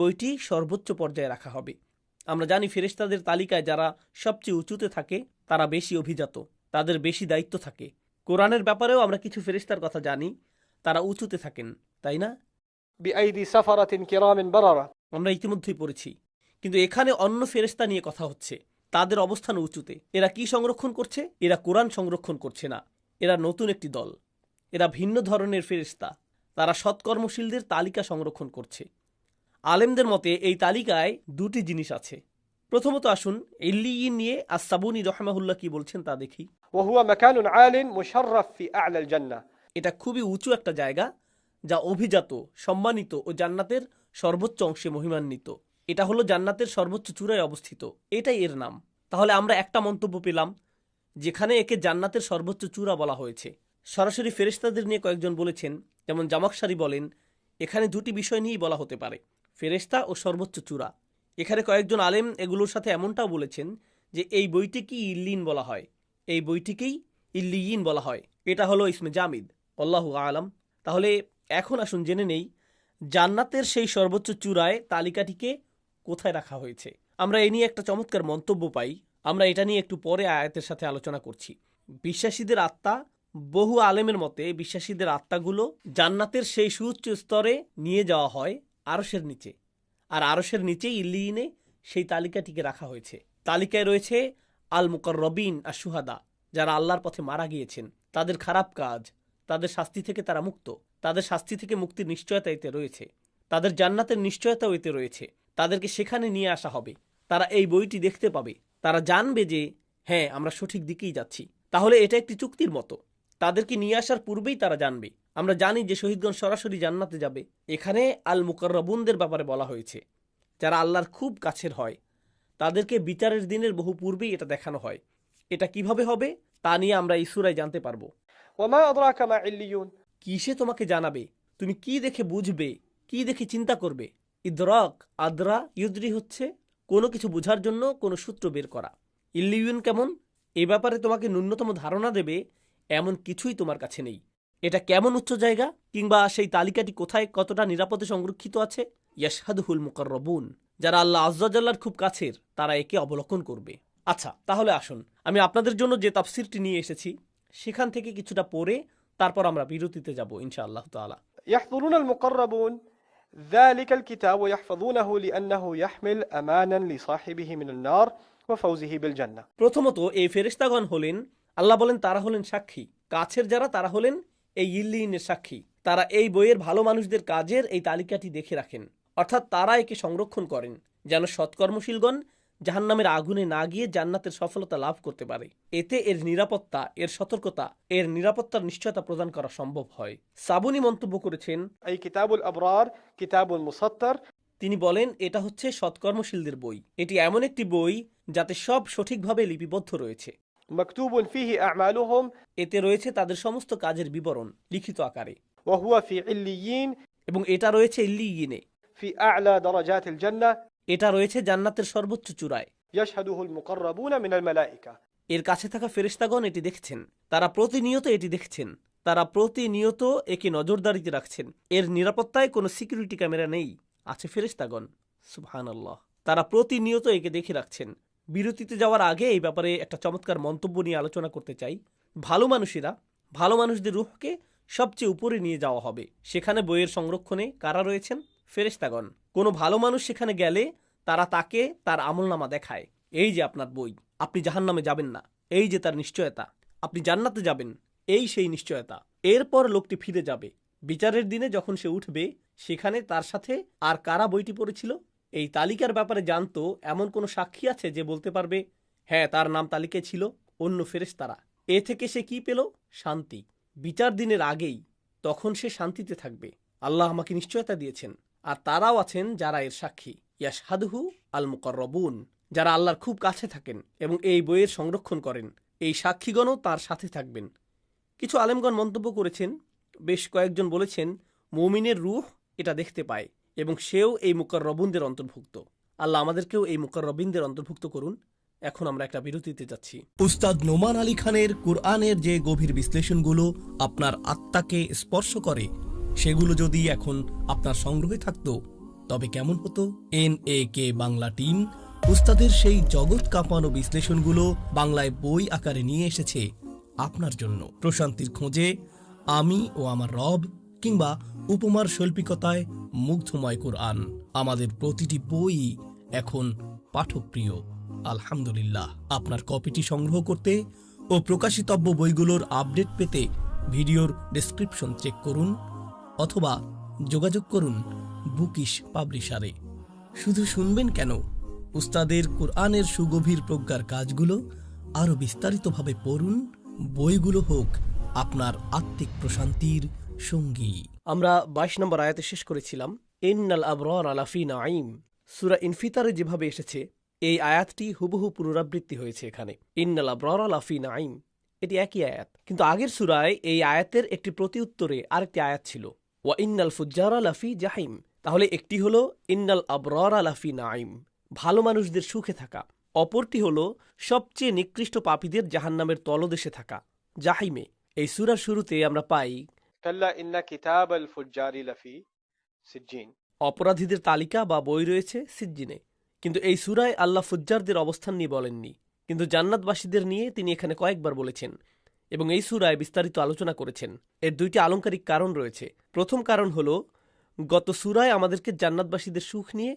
বইটি সর্বোচ্চ পর্যায়ে রাখা হবে। আমরা জানি ফেরেশতাদের তালিকায় যারা সবচেয়ে উঁচুতে থাকে তারা বেশি অভিজাত, তাদের বেশি দায়িত্ব থাকে। কোরআনের ব্যাপারেও আমরা কিছু ফেরেশতার কথা জানি, তারা উঁচুতে থাকেন, তাই না? بأيدي سفرة كرام بررة। আমরা ইতিমধ্যেই পড়েছি। কিন্তু এখানে অন্য ফেরেশতা নিয়ে কথা হচ্ছে, তাদের অবস্থান উঁচুতে। এরা কি সংরক্ষণ করছে? এরা কোরআন সংরক্ষণ করছে না, এরা নতুন একটি দল, এরা ভিন্ন ধরনের ফেরেশতা। তারা সৎকর্মশীলদের তালিকা সংরক্ষণ করছে। আলেমদের মতে এই তালিকায় দুটি জিনিস আছে। প্রথমত আসুন ইল্লিয়িন নিয়ে আস-সাবুনী রাহিমাহুল্লাহ কি বলছেন তা দেখি। وهو مكان عال مشرف في أعلى الجنة। এটা খুবই উঁচু একটা জায়গা, যা অভিজাত, সম্মানিত ও জান্নাতের সর্বোচ্চ অংশে মহিমান্বিত। এটা হলো জান্নাতের সর্বোচ্চ চূড়ায় অবস্থিত, এটাই এর নাম। তাহলে আমরা একটা মন্তব্য পেলাম, যেখানে একে জান্নাতের সর্বোচ্চ চূড়া বলা হয়েছে। সরাসরি ফেরেশতাদের নিয়ে কয়েকজন বলেছেন, যেমন জামাকশারি বলেন, এখানে দুটি বিষয় নিয়েই বলা হতে পারে, ফেরেশতা ও সর্বোচ্চ চূড়া। এখানে কয়েকজন আলেম এগুলোর সাথে এমনটাও বলেছেন যে এই বইটিকে ইল্লিন বলা হয়, এই বইটিকেই ইল্লিয়িন বলা হয়। এটা হলো ইসমে জামিদ, আল্লাহু আলাম। তাহলে এখন আসুন জেনে নেই জান্নাতের সেই সর্বোচ্চ চূড়ায় তালিকাটিকে কোথায় রাখা হয়েছে। আমরা এ নিয়ে একটা চমৎকার মন্তব্য পাই, আমরা এটা নিয়ে একটু পরে আয়াতের সাথে আলোচনা করছি। বিশ্বাসীদের আত্মা, বহু আলেমের মতে বিশ্বাসীদের আত্মাগুলো জান্নাতের সেই সুউচ্চ স্তরে নিয়ে যাওয়া হয় আরশের নিচে, আর আরশের নিচেই ইল্লিয়িনে সেই তালিকাটিকে রাখা হয়েছে। তালিকায় রয়েছে আল মুকাররবিন আর সুহাদা, যারা আল্লাহর পথে মারা গিয়েছেন, তাদের খারাপ কাজ, তাদের শাস্তি থেকে তারা মুক্ত, তাদের শাস্তি থেকে মুক্তির নিশ্চয়তা এতে রয়েছে, তাদের জান্নাতের নিশ্চয়তাও এতে রয়েছে। তাদেরকে সেখানে নিয়ে আসা হবে, তারা এই বইটি দেখতে পাবে, তারা জানবে যে হ্যাঁ আমরা সঠিক দিকেই যাচ্ছি। তাহলে এটা একটি চুক্তির মতো, তাদেরকে নিয়ে আসার পূর্বেই তারা জানবে। আমরা জানি যে শহীদগণ সরাসরি জান্নাতে যাবে। এখানে আল মুকাররবুনদের ব্যাপারে বলা হয়েছে, যারা আল্লাহর খুব কাছের হয়, তাদেরকে বিচারের দিনের বহু পূর্বেই এটা দেখানো হয়। এটা কিভাবে হবে তা নিয়ে আমরা এই সূরায় জানতে পারবো। وما أدراك ما عليون। কিসে তোমাকে জানাবে, তুমি কি দেখে বুঝবে, কি দেখে চিন্তা করবে। ইদরাক, আদরা, ইউদ্রি হচ্ছে কোনো কিছু বোঝার জন্য কোনো সূত্র বের করা। ইল্লিয়ুন কেমন, এ ব্যাপারে তোমাকে ন্যূনতম ধারণা দেবে এমন কিছুই তোমার কাছে নেই। এটা কেমন উচ্চ জায়গা, কিংবা সেই তালিকাটি কোথায় কতটা নিরাপদে সংরক্ষিত আছে। ইয়াশহাদুহুল মুকাররবুন, যারা আল্লাহ আযজা জাল্লার খুব কাছের, তারা একে অবলোকন করবে। আচ্ছা, তাহলে আসুন আমি আপনাদের জন্য যে তাফসিরটি নিয়ে এসেছি সেখান থেকে কিছুটা পড়ে তারপর আমরা বিরতিতে যাব ইনশাআল্লাহ তাআলা। يحضرون المقربون ذلك الكتاب ويحفظونه لأنه يحمل أمانا لصاحبه من النار وفوزه بالجنة। প্রথমত এই ফেরেশতাগণ হলেন, আল্লাহ বলেন তারা হলেন সাক্ষী। কাছের যারা, তারা হলেন এই ইল্লিয়িনের সাক্ষী। তারা এই বইয়ের ভালো মানুষদের কাজের এই তালিকাটি দেখে রাখেন, অর্থাৎ তারা একে সংরক্ষণ করেন যেন সৎকর্মশীলগণ জাহান্নামের আগুনে না গিয়ে জান্নাতের সফলতা লাভ করতে পারে। এতে এর নিরাপত্তা, এর সতর্কতা, এর নিরাপত্তার নিশ্চয়তা প্রদান করা সম্ভব হয়। সাবুনি মন্তব্য করেছেন, أي كتاب الأبرار كتاب مسطر। তিনি বলেন এটা হচ্ছে সৎকর্মশীলদের বই। এটি এমন একটি বই যাতে সব সঠিকভাবে লিপিবদ্ধ রয়েছে। مكتوب فيه أعمالهم। এতে রয়েছে তাদের সমস্ত কাজের বিবরণ লিখিত আকারে। وهو في عليين। এবং এটা রয়েছে ইল্লিয়িনে, في أعلى درجات الجنة। এটা রয়েছে জান্নাতের সর্বোচ্চ চূড়ায়। يشهده المقربون من الملائكة। এর কাছে থাকা ফেরেশতাগণ এটি দেখছেন, তারা প্রতিনিয়ত এটি দেখছেন, তারা প্রতিনিয়ত একে নজরদারিতে রাখছেন। এর নিরাপত্তায় কোনো সিকিউরিটি ক্যামেরা নেই, আছে ফেরেশতাগণ। সুবহানাল্লাহ, তারা প্রতিনিয়ত একে দেখে রাখছেন। বিরতিতে যাওয়ার আগে এই ব্যাপারে একটা চমৎকার মন্তব্য নিয়ে আলোচনা করতে চাই। ভালো মানুষেরা, ভালো মানুষদের রূহকে সবচেয়ে উপরে নিয়ে যাওয়া হবে। সেখানে বইয়ের সংরক্ষণে কারা রয়েছেন? ফেরেশতাগণ। কোনো ভালো মানুষ সেখানে গেলে তারা তাকে তার আমলনামা দেখায়, এই যে আপনার বই, আপনি জাহান্নামে যাবেন না, এই যে তার নিশ্চয়তা, আপনি জান্নাতে যাবেন, এই সেই নিশ্চয়তা। এরপর লোকটি ফিরে যাবে বিচারের দিনে, যখন সে উঠবে সেখানে তার সাথে আর কারা বইটি পড়েছিল এই তালিকার ব্যাপারে জানতো এমন কোনো সাক্ষী আছে যে বলতে পারবে হ্যাঁ তার নাম তালিকায় ছিল? অন্য ফেরেশতারা। এ থেকে সে কি পেল? শান্তি। বিচার দিনের আগেই তখন সে শান্তিতে থাকবে। আল্লাহ আমাকে নিশ্চয়তা দিয়েছেন। আর তারাও আছেন যারা এর সাক্ষী, ইয়াশহাদুহু আল মুকাররবুন, যারা আল্লাহর খুব কাছে থাকেন এবং এই বইয়ের সংরক্ষণ করেন। এই সাক্ষীগণও তার সাথে থাকবেন। কিছু আলেমগণ মন্তব্য করেছেন, বেশ কয়েকজন বলেছেন মুমিনের রূহ এটা দেখতে পায় এবং সেও এই মুকাররবুনদের অন্তর্ভুক্ত। আল্লাহ আমাদেরকেও এই মুকাররবিনদের অন্তর্ভুক্ত করুন। এখন আমরা একটা বিরতিতে যাচ্ছি। উস্তাদ নোমান আলী খানের কুরআনের যে গভীর বিশ্লেষণগুলো আপনার আত্মাকে স্পর্শ করে, সেগুলো যদি এখন আপনার সংগ্রহে থাকতো তবে কেমন হতো? NAK বাংলা টিম উস্তাদের সেই জগৎ কাঁপানো বিশ্লেষণগুলো বাংলায় বই আকারে নিয়ে এসেছে আপনার জন্য। প্রশান্তির খোঁজে, আমি ও আমার রব, কিংবা উপমার শৈল্পিকতায় মুগ্ধময় কোরআন, আমাদের প্রতিটি বই এখন পাঠকপ্রিয়। আলহামদুলিল্লাহ। আপনার কপিটি সংগ্রহ করতে ও প্রকাশিতব্য বইগুলোর আপডেট পেতে ভিডিওর ডেসক্রিপশন চেক করুন অথবা যোগাযোগ করুন বুকিশ পাবলিশারে। শুধু শুনবেন কেন, উস্তাদের কোরআনের সুগভীর প্রজ্ঞার কাজগুলো আরও বিস্তারিতভাবে পড়ুন। বইগুলো হোক আপনার আত্মিক প্রশান্তির সঙ্গী। আমরা 22 নম্বর আয়াতে শেষ করেছিলাম ইন্নাল আবরার লাফি নাঈম। সূরা ইনফিতারে যেভাবে এসেছে এই আয়াতটি হুবহু পুনরাবৃত্তি হয়েছে এখানে, ইন্নাল আবরার লাফি নাঈম। এটি একই আয়াত, কিন্তু আগের সূরায় এই আয়াতের একটি প্রতিউত্তরে আরেকটি আয়াত ছিল, ওয়া ইন্নাল ফুজ্জারা লাফি জাহিম। তাহলে একটি হলো ইন্নাল আবরার লাফি নাঈম, ভালো মানুষদের সুখে থাকা। অপরটি হলো সবচেয়ে নিকৃষ্ট পাপীদের জাহান্নামের তলদেশে থাকা, জাহিমে। এই সূরার শুরুতে আমরা পাই كلا إن كتاب الفجار لفي سجين। অপরাধীদের তালিকা বা বই রয়েছে সিজ্জিনে। কিন্তু এই সূরায় আল্লাহ ফুজ্জারদের অবস্থান নিয়ে বলেননি, কিন্তু জান্নাতবাসীদের নিয়ে তিনি এখানে কয়েকবার বলেছেন এবং এই সূরায় বিস্তারিত আলোচনা করেছেন। এর দুইটি আলংকারিক কারণ রয়েছে। প্রথম কারণ হলো গত সূরায় আমাদেরকে জান্নাতবাসীদের সুখ নিয়ে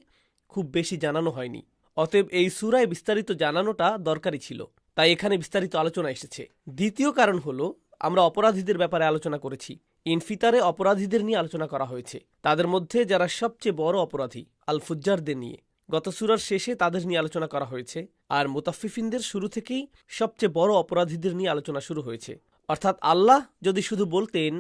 খুব বেশি জানানো হয়নি, অতএব এই সূরায় বিস্তারিত জানানোটা দরকারি ছিল, তাই এখানে বিস্তারিত আলোচনা এসেছে। দ্বিতীয় কারণ হলো আমরা অপরাধীদের ব্যাপারে আলোচনা করেছি। ইনফিতারে অপরাধীদের নিয়ে আলোচনা করা হয়েছে, তাদের মধ্যে যারা সবচেয়ে বড় অপরাধী আল ফুজ্জারদের নিয়ে। গত সূরার শেষে তাদের নিয়ে আলোচনা করা হয়েছে, আর মুতাফফিফিনদের শুরু থেকেই সবচেয়ে বড় অপরাধীদের নিয়ে আলোচনা শুরু হয়েছে। অর্থাৎ আল্লাহ যদি শুধু বলতেন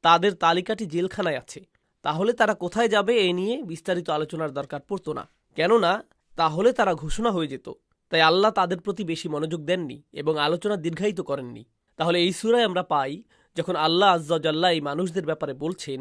তাদের তালিকাটি জেলখানায় আছে, তাহলে তারা কোথায় যাবে এ নিয়ে বিস্তারিত আলোচনার দরকার পড়তো না, কেননা তাহলে তারা ঘোষণা হয়ে যেত। তাই আল্লাহ তাদের প্রতি বেশি মনোযোগ দেননি এবং আলোচনা দীর্ঘায়িত করেননি। তাহলে এই সূরায় আমরা পাই যখন আল্লাহ আজ্জা জাল্লা এই মানুষদের ব্যাপারে বলছেন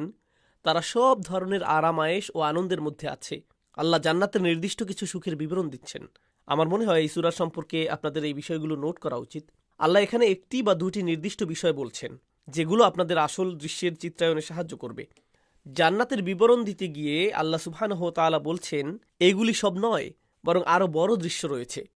তারা সব ধরনের আরামায়েশ ও আনন্দের মধ্যে আছে, আল্লাহ জান্নাতের নির্দিষ্ট কিছু সুখের বিবরণ দিচ্ছেন। আমার মনে হয় এই সূরা সম্পর্কে আপনাদের এই বিষয়গুলো নোট করা উচিত। আল্লাহ এখানে একটি বা দুটি নির্দিষ্ট বিষয় বলছেন যেগুলো আপনাদের আসল দৃশ্যের চিত্রায়নে সাহায্য করবে। জান্নাতের বিবরণ দিতে গিয়ে আল্লাহ সুবহানাহু ওয়া তাআলা বলছেন এগুলি সব নয়, বরং আরো বড় দৃশ্য রয়েছে।